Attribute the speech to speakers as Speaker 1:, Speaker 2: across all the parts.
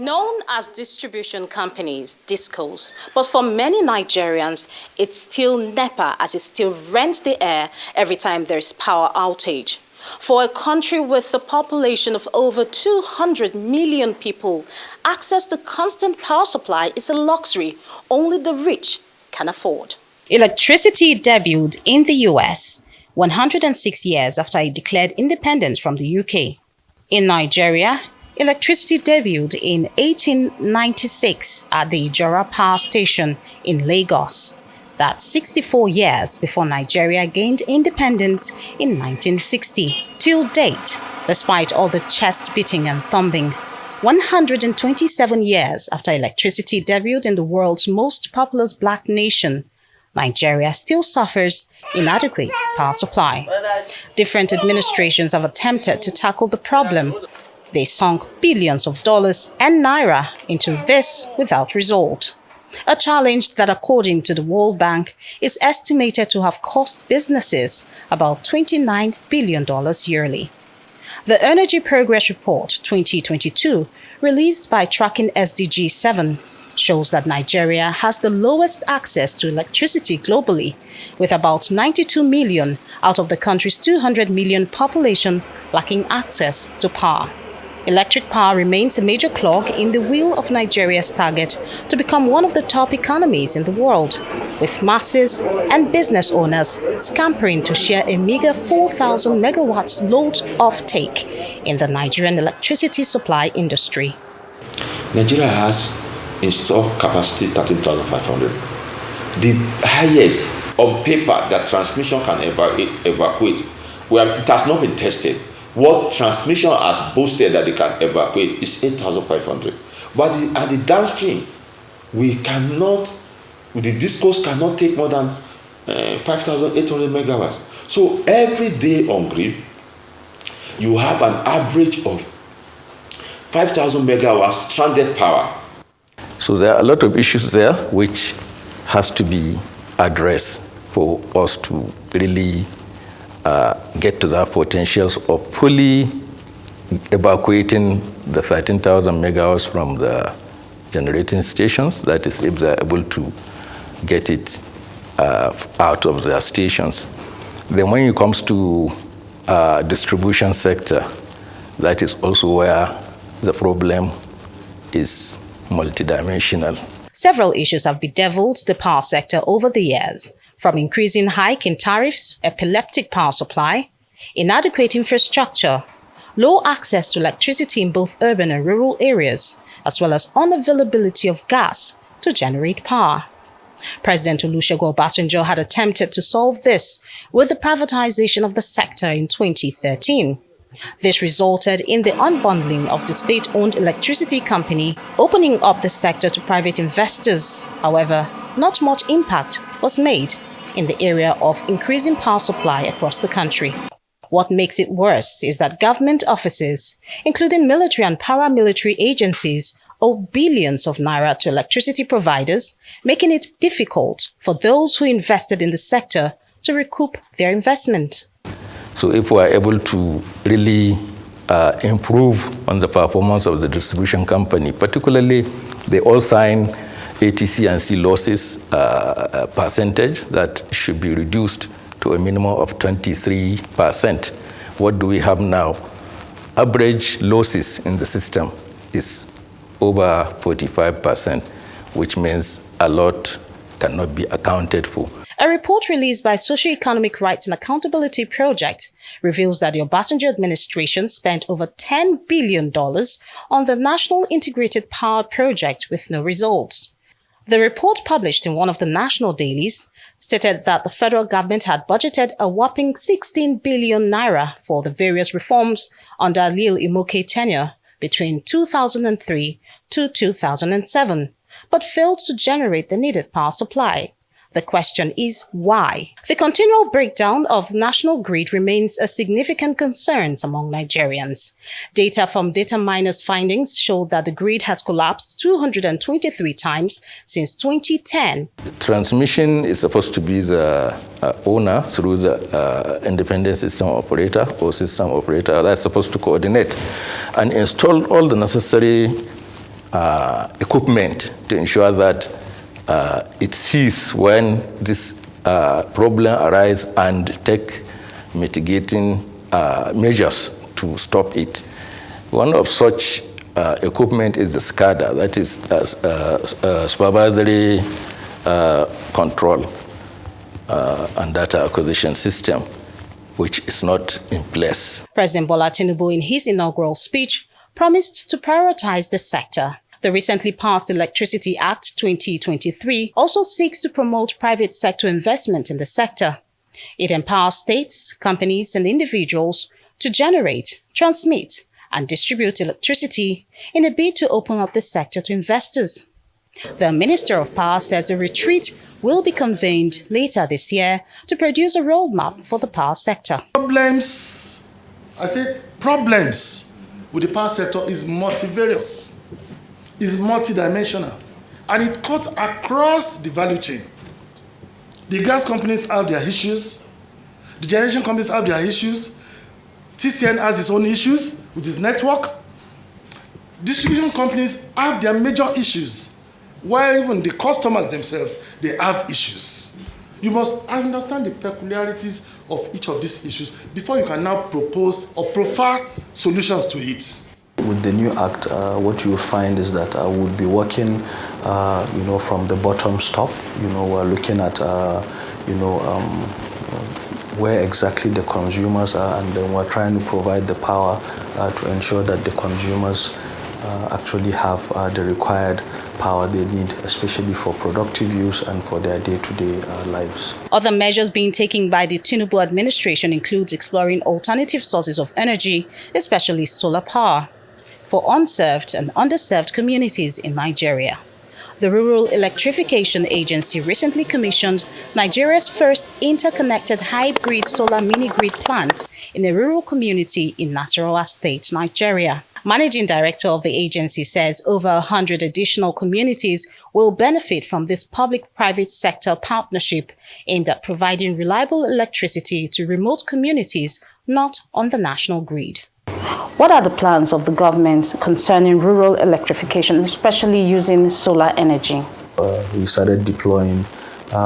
Speaker 1: Known as distribution companies, discos, but for many Nigerians, it's still NEPA as it still rents the air every time there's power outage. For a country with a population of over 200 million people, access to constant power supply is a luxury only the rich can afford. Electricity debuted in the US 106 years after it declared independence from the UK. In Nigeria, electricity debuted in 1896 at the Ijora Power Station in Lagos. That's 64 years before Nigeria gained independence in 1960. Till date, despite all the chest beating and thumping, 127 years after electricity debuted in the world's most populous black nation, Nigeria still suffers inadequate power supply. Different administrations have attempted to tackle the problem. They sunk billions of dollars and naira into this without result. A challenge that, according to the World Bank, is estimated to have cost businesses about $29 billion yearly. The Energy Progress Report 2022, released by Tracking SDG 7, shows that Nigeria has the lowest access to electricity globally, with about 92 million out of the country's 200 million population lacking access to power. Electric power remains a major clog in the wheel of Nigeria's target to become one of the top economies in the world, with masses and business owners scampering to share a meager 4,000 megawatts load offtake in the Nigerian electricity supply industry.
Speaker 2: Nigeria has installed capacity 13,500. The highest on paper that transmission can evacuate, it has not been tested. What transmission has boasted that they can evacuate is 8,500. But at the downstream, the discos cannot take more than 5,800 megawatts. So every day on grid, you have an average of 5,000 megawatts stranded power.
Speaker 3: So there are a lot of issues there which has to be addressed for us to really get to that potential of fully evacuating the 13,000 megawatts from the generating stations. That is, if they're able to get it out of their stations. Then when it comes to distribution sector, that is also where the problem is multidimensional.
Speaker 1: Several issues have bedeviled the power sector over the years, from increasing hike in tariffs, epileptic power supply, inadequate infrastructure, low access to electricity in both urban and rural areas, as well as unavailability of gas to generate power. President Olusegun Obasanjo had attempted to solve this with the privatization of the sector in 2013. This resulted in the unbundling of the state-owned electricity company, opening up the sector to private investors. However, not much impact was made in the area of increasing power supply across the country. What makes it worse is that government offices, including military and paramilitary agencies, owe billions of naira to electricity providers, making it difficult for those who invested in the sector to recoup their investment.
Speaker 3: So if we are able to really improve on the performance of the distribution company, particularly they all sign ATC and C losses percentage that should be reduced to a minimum of 23%. What do we have now? Average losses in the system is over 45%, which means a lot cannot be accounted for.
Speaker 1: A report released by Socio-Economic Rights and Accountability Project reveals that the Obasanjo administration spent over $10 billion on the National Integrated Power Project with no results. The report, published in one of the national dailies, stated that the federal government had budgeted a whopping 16 billion naira for the various reforms under Lil Imoke tenure between 2003 to 2007, but failed to generate the needed power supply. The question is why? The continual breakdown of national grid remains a significant concern among Nigerians. Data from data miners' findings show that the grid has collapsed 223 times since 2010.
Speaker 3: Transmission is supposed to be the owner through the independent system operator or system operator that's supposed to coordinate and install all the necessary equipment to ensure that it sees when this problem arises and take mitigating measures to stop it. One of such equipment is the SCADA, that is supervisory control and data acquisition system, which is not in place.
Speaker 1: President Bola Tinubu, in his inaugural speech, promised to prioritize the sector. The recently passed Electricity Act 2023 also seeks to promote private sector investment in the sector. It empowers states, companies, and individuals to generate, transmit, and distribute electricity in a bid to open up the sector to investors. The Minister of Power says a retreat will be convened later this year to produce a roadmap for the power sector.
Speaker 4: Problems with the power sector is multivarious, is multidimensional, and it cuts across the value chain. The gas companies have their issues, the generation companies have their issues, TCN has its own issues with its network, distribution companies have their major issues, while even the customers themselves, they have issues. You must understand the peculiarities of each of these issues before you can now propose or proffer solutions to it.
Speaker 5: With the new act, what you will find is that we'll be working, from the bottom up. We're looking at, where exactly the consumers are, and then we're trying to provide the power to ensure that the consumers actually have the required power they need, especially for productive use and for their day-to-day lives.
Speaker 1: Other measures being taken by the Tinubu administration includes exploring alternative sources of energy, especially solar power, for unserved and underserved communities in Nigeria. The Rural Electrification Agency recently commissioned Nigeria's first interconnected hybrid solar mini-grid plant in a rural community in Nasarawa State, Nigeria. Managing Director of the agency says over 100 additional communities will benefit from this public-private sector partnership aimed at providing reliable electricity to remote communities not on the national grid. What are the plans of the government concerning rural electrification, especially using solar energy?
Speaker 5: We started deploying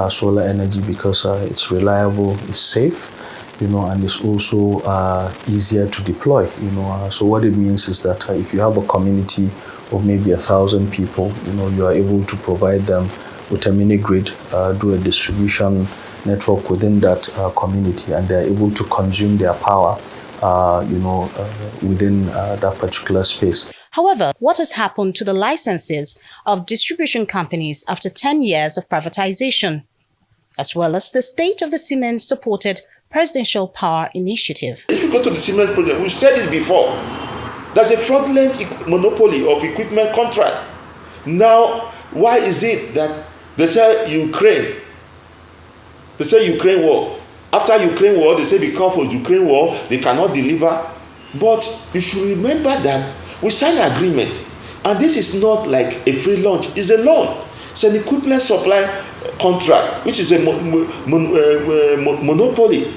Speaker 5: solar energy because it's reliable, it's safe, and it's also easier to deploy. So what it means is that if you have a community of maybe 1,000 people, you are able to provide them with a mini grid, do a distribution network within that community, and they are able to consume their power within that particular space.
Speaker 1: However, what has happened to the licenses of distribution companies after 10 years of privatization, as well as the state of the Siemens-supported Presidential Power Initiative?
Speaker 2: If you go to the Siemens project, we've said it before, there's a fraudulent monopoly of equipment contract. Now, why is it that they say Ukraine war? After Ukraine war, they say because of Ukraine war, they cannot deliver. But you should remember that we signed an agreement, and this is not like a free lunch, it's a loan. It's an equipment supply contract, which is a monopoly.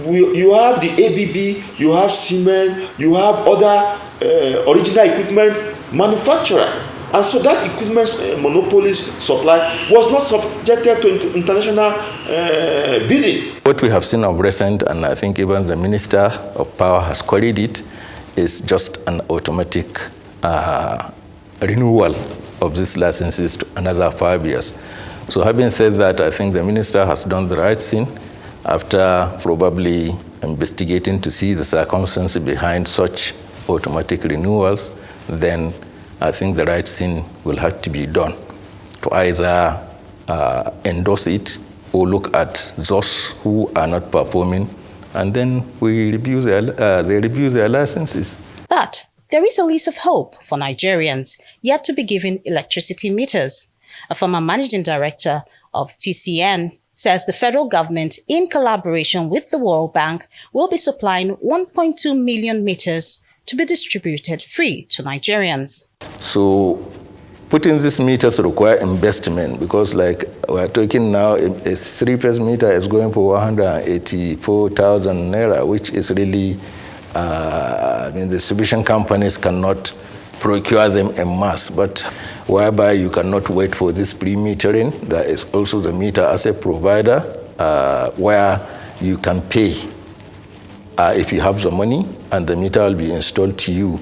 Speaker 2: You have the ABB, you have Siemens, you have other original equipment manufacturer. And so that equipment monopolies supply was not subjected to international bidding.
Speaker 3: What we have seen of recent, and I think even the Minister of Power has queried it, is just an automatic renewal of these licenses to another 5 years. So having said that, I think the Minister has done the right thing after probably investigating to see the circumstances behind such automatic renewals. Then I think the right thing will have to be done to either endorse it or look at those who are not performing, and then they review their licenses.
Speaker 1: But there is a lease of hope for Nigerians yet to be given electricity meters. A former managing director of TCN says the federal government, in collaboration with the World Bank, will be supplying 1.2 million meters to be distributed free to Nigerians.
Speaker 3: So putting these meters require investment, because like we're talking now, a 3-phase meter is going for 184,000 naira, which is really, the distribution companies cannot procure them en masse, but whereby you cannot wait for this pre-metering. There is also the meter as a provider where you can pay if you have the money, and the meter will be installed to you.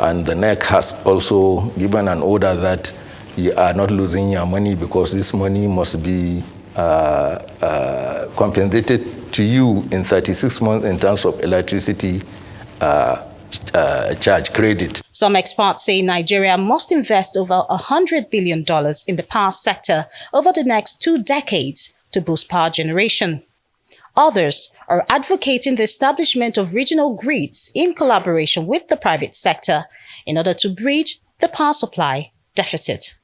Speaker 3: And the NEC has also given an order that you are not losing your money, because this money must be compensated to you in 36 months in terms of electricity charge credit.
Speaker 1: Some experts say Nigeria must invest over $100 billion in the power sector over the next 2 decades to boost power generation. Others are advocating the establishment of regional grids in collaboration with the private sector in order to bridge the power supply deficit.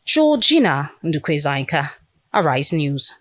Speaker 1: Georgina Ndukwezainka, Arise News.